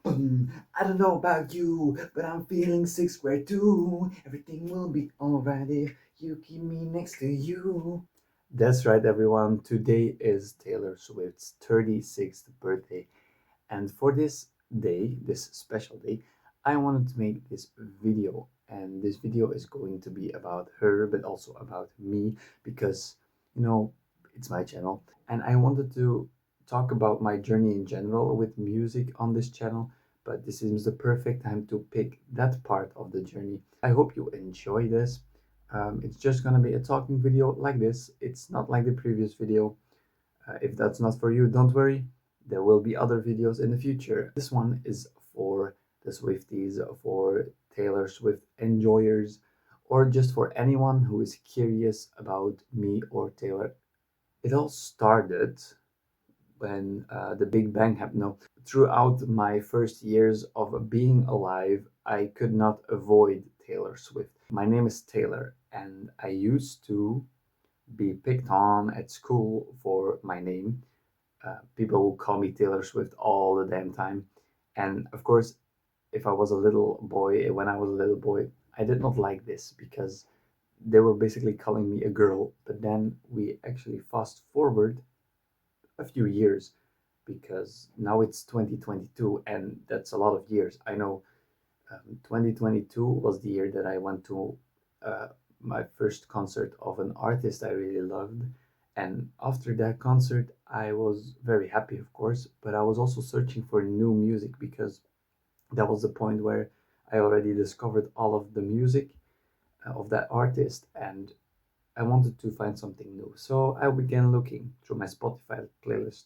I don't know about you, but I'm feeling sick square too. Everything will be alright if you keep me next to you. That's right, everyone. Today is Taylor Swift's 36th birthday. And for this day, this special day, I wanted to make this video. And this video is going to be about her, but also about me, because, you know, it's my channel. And I wanted to talk about my journey in general with music on this channel, but this is the perfect time to pick that part of the journey. I hope you enjoy this. It's just gonna be a talking video like this. It's not like the previous video. If that's not for you, don't worry. There will be other videos in the future. This one is for the Swifties, for Taylor Swift enjoyers, or just for anyone who is curious about me or Taylor. It all started when the Big Bang happened. No, throughout my first years of being alive, I could not avoid Taylor Swift. My name is Taylor, and I used to be picked on at school for my name. People will call me Taylor Swift all the damn time. And of course, if I was a little boy, when I was a little boy, I did not like this because they were basically calling me a girl. But then we actually fast forward a few years because now it's 2022 and that's a lot of years. I know 2022 was the year that I went to uh, my first concert of an artist I really loved. And after that concert, I was very happy, of course, but I was also searching for new music because that was the point where I already discovered all of the music of that artist and I wanted to find something new. So I began looking through my Spotify playlist.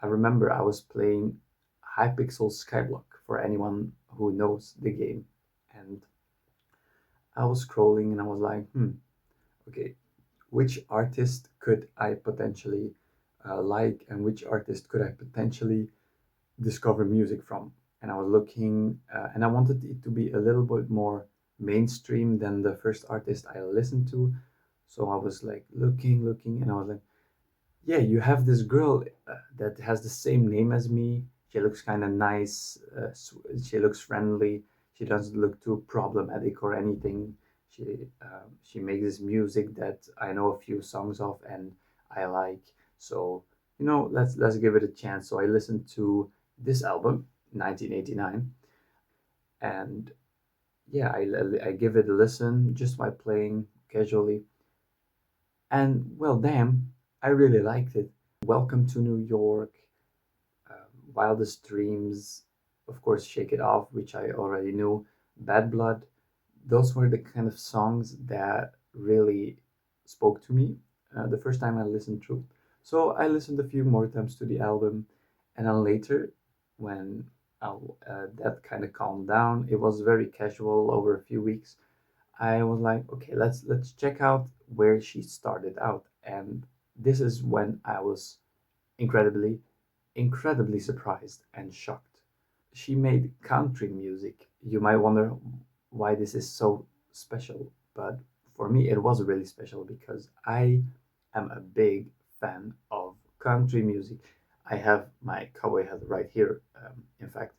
I remember I was playing Hypixel Skyblock for anyone who knows the game. And I was scrolling and I was like, okay, which artist could I potentially like and which artist could I potentially discover music from? And I was looking and I wanted it to be a little bit more mainstream than the first artist I listened to. So I was like looking, and I was like, yeah, you have this girl that has the same name as me. She looks kind of nice. She looks friendly. She doesn't look too problematic or anything. She makes this music that I know a few songs of and I like. So let's give it a chance. So I listened to this album, 1989, and yeah, I give it a listen just by playing casually. And well, damn, I really liked it. Welcome to New York, Wildest Dreams, of course, Shake It Off, which I already knew, Bad Blood. Those were the kind of songs that really spoke to me the first time I listened through. So I listened a few more times to the album, and then later, when that kind of calmed down, it was very casual over a few weeks. I was like, okay, let's check out where she started out, and this is when I was incredibly, incredibly surprised and shocked. She made country music. You might wonder why this is so special, but for me, it was really special because I am a big fan of country music. I have my cowboy hat right here, in fact,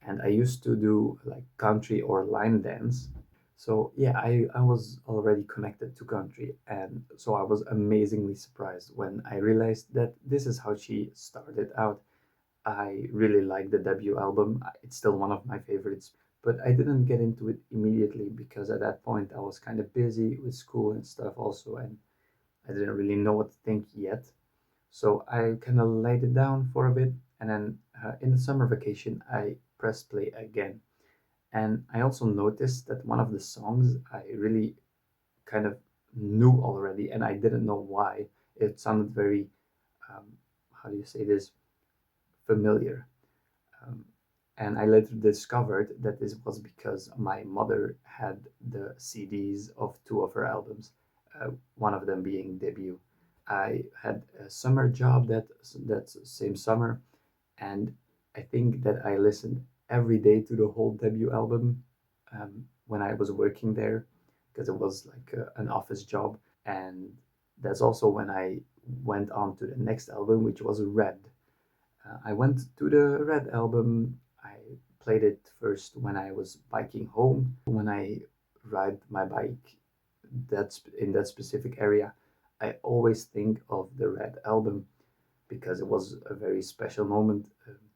and I used to do like country or line dance. So yeah, I was already connected to country, and so I was amazingly surprised when I realized that this is how she started out. I really like the debut album. It's still one of my favorites, but I didn't get into it immediately because at that point I was kind of busy with school and stuff also, and I didn't really know what to think yet. So I kind of laid it down for a bit, and then in the summer vacation I pressed play again. And I also noticed that one of the songs I really kind of knew already, and I didn't know why. It sounded very, um, how do you say this, familiar. Um, and I later discovered that this was because my mother had the CDs of two of her albums, one of them being Debut. I had a summer job that same summer, and I think that I listened every day to the whole Debut album when I was working there because it was like an office job, and that's also when I went on to the next album, which was Red. I went to the Red album. I played it first when I was biking home. When I ride my bike that's in that specific area, I always think of the Red album because it was a very special moment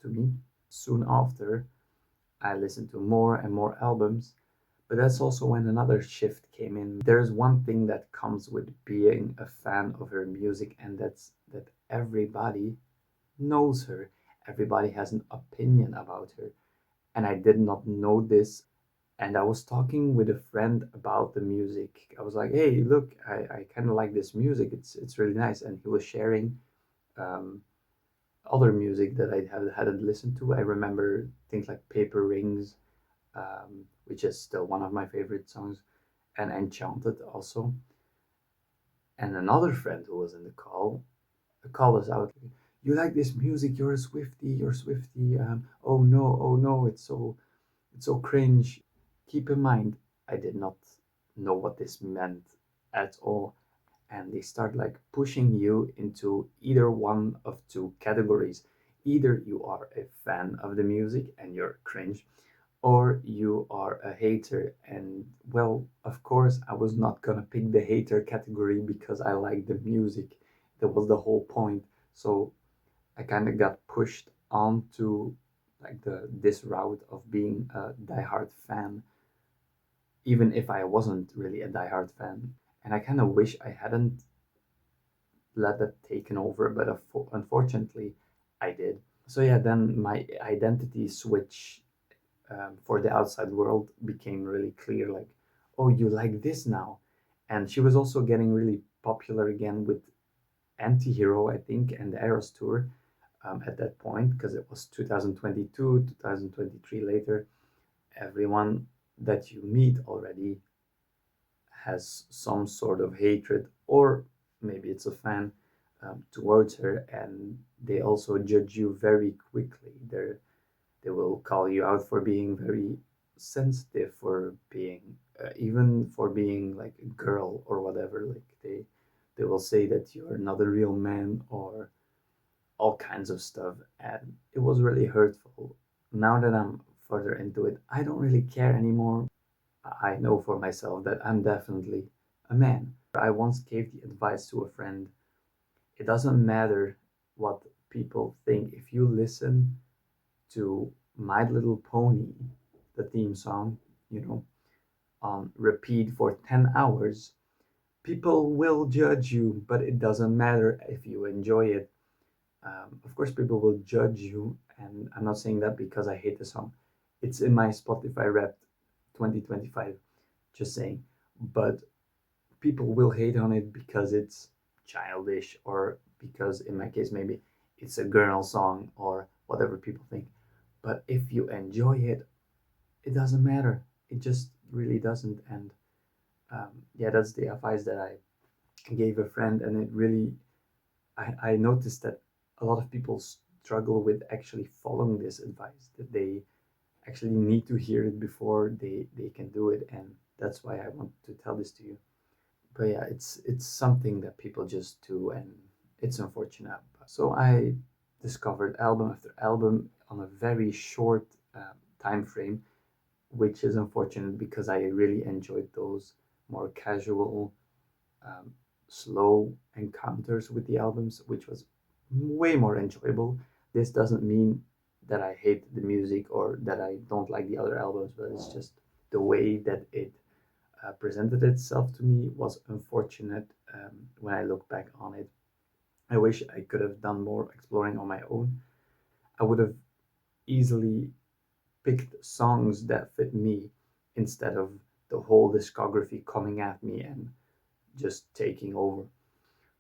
to me. Soon after, I listened to more and more albums, but that's also when another shift came in. There's one thing that comes with being a fan of her music, and that's that everybody knows her. Everybody has an opinion about her. And I did not know this. And I was talking with a friend about the music. I was like, hey, look, I kind of like this music. It's really nice. And he was sharing um, other music that hadn't listened to. I remember things like Paper Rings, which is still one of my favorite songs, and Enchanted also. And another friend who was in the call called us out. You like this music? You're a Swifty. You're Swifty. Oh no! It's so cringe. Keep in mind, I did not know what this meant at all. And they start like pushing you into either one of two categories. Either you are a fan of the music and you're cringe, or you are a hater. And well, of course, I was not gonna pick the hater category because I like the music. That was the whole point. So I kind of got pushed onto like the this route of being a diehard fan, even if I wasn't really a diehard fan. And I kind of wish I hadn't let that taken over, but unfortunately, I did. So yeah, then my identity switch for the outside world became really clear. Like, oh, you like this now, and she was also getting really popular again with Anti-Hero, I think, and the Eras tour at that point because it was 2022, 2023 later. Everyone that you meet already has some sort of hatred, or maybe it's a fan towards her, and they also judge you very quickly. They will call you out for being very sensitive, for being even for being like a girl or whatever. Like they will say that you're not a real man or all kinds of stuff, and it was really hurtful. Now that I'm further into it, I don't really care anymore. I know for myself that I'm definitely a man. I once gave the advice to a friend, it doesn't matter what people think. If you listen to My Little Pony, the theme song, you know, on repeat for 10 hours, people will judge you, but it doesn't matter if you enjoy it. Of course, people will judge you, and I'm not saying that because I hate the song. It's in my Spotify Wrapped 2025, just saying. But people will hate on it because it's childish, or because, in my case, maybe it's a girl song or whatever people think. But if you enjoy it, it doesn't matter. It just really doesn't. And yeah, that's the advice that I gave a friend, and it really I noticed that a lot of people struggle with actually following this advice, that they actually need to hear it before they can do it. And that's why I want to tell this to you. But yeah, it's something that people just do, and it's unfortunate. So I discovered album after album on a very short time frame, which is unfortunate because I really enjoyed those more casual um, slow encounters with the albums, which was way more enjoyable. This doesn't mean that I hate the music or that I don't like the other albums, but it's just the way that it presented itself to me was unfortunate when I look back on it. I wish I could have done more exploring on my own. I would have easily picked songs that fit me instead of the whole discography coming at me and just taking over.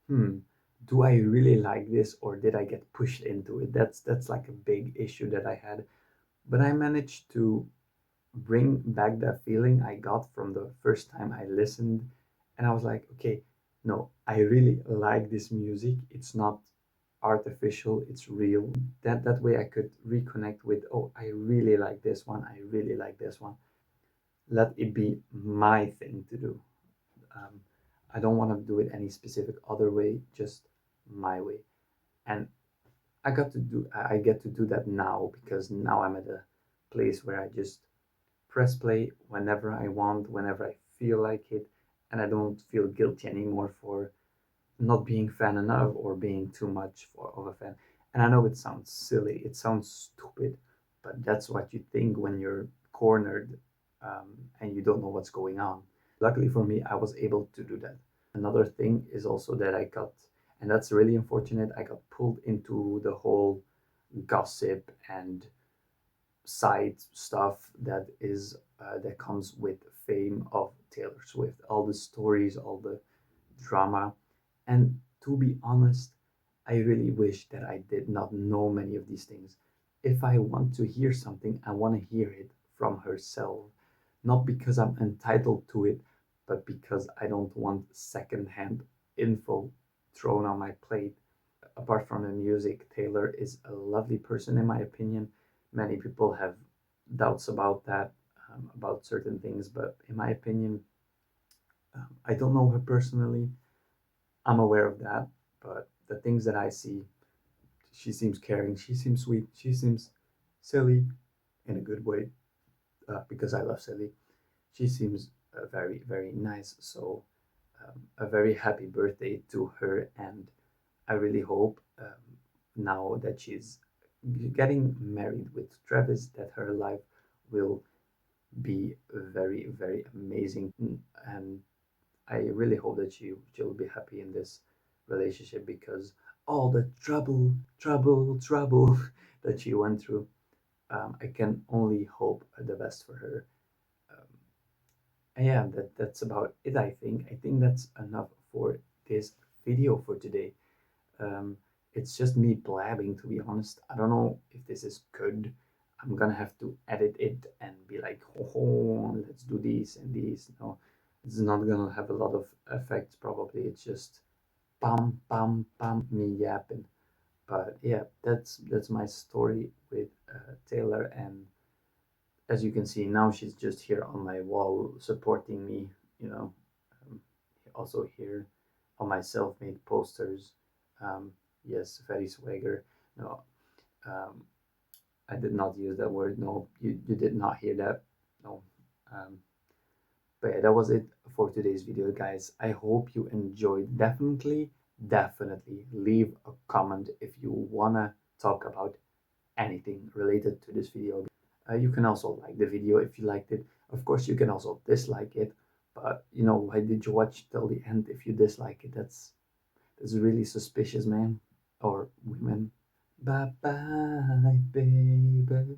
Hmm, do I really like this or did I get pushed into it? That's like a big issue that I had. But I managed to bring back that feeling I got from the first time I listened, and I was like, okay, no, I really like this music. It's not artificial, it's real. That way I could reconnect with, oh, I really like this one. I really like this one. Let it be my thing to do. Um, I don't want to do it any specific other way, just my way. And I get to do that now because now I'm at a place where I just press play whenever I want, whenever I feel like it, and I don't feel guilty anymore for not being fan enough or being too much of a fan. And I know it sounds silly, it sounds stupid, but that's what you think when you're cornered, and you don't know what's going on. Luckily for me, I was able to do that. Another thing is also that I got, and that's really unfortunate, I got pulled into the whole gossip and side stuff that comes with fame of Taylor Swift, all the stories, all the drama. And to be honest, I really wish that I did not know many of these things. If I want to hear something, I want to hear it from herself, not because I'm entitled to it, but because I don't want secondhand info thrown on my plate. Apart from the music, Taylor is a lovely person, in my opinion. Many people have doubts about that, about certain things, but in my opinion, I don't know her personally. I'm aware of that, but the things that I see, she seems caring, she seems sweet, she seems silly in a good way, because I love silly. She seems very, very nice. So, a very happy birthday to her, and I really hope, now that she's getting married with Travis, that her life will be very, very amazing. And I really hope that she'll be happy in this relationship, because all the trouble that she went through, I can only hope the best for her. Um, and yeah, that's about it. I think that's enough for this video for today. Um, it's just me blabbing, to be honest. I don't know if this is good. I'm gonna have to edit it and be like, oh, let's do these and these. No, it's not gonna have a lot of effects. Probably it's just pam pam pam me yapping. But yeah, that's my story with Taylor, and as you can see now, she's just here on my wall supporting me. You know, um, also here on my self-made posters. Um, yes, very swagger. No, um, I did not use that word. No, you did not hear that. No. Um, but yeah, that was it for today's video, guys. I hope you enjoyed. Definitely leave a comment if you wanna talk about anything related to this video. You can also like the video if you liked it. Of course, you can also dislike it. But why did you watch till the end if you dislike it? That's really suspicious, man, or women. Bye bye, baby.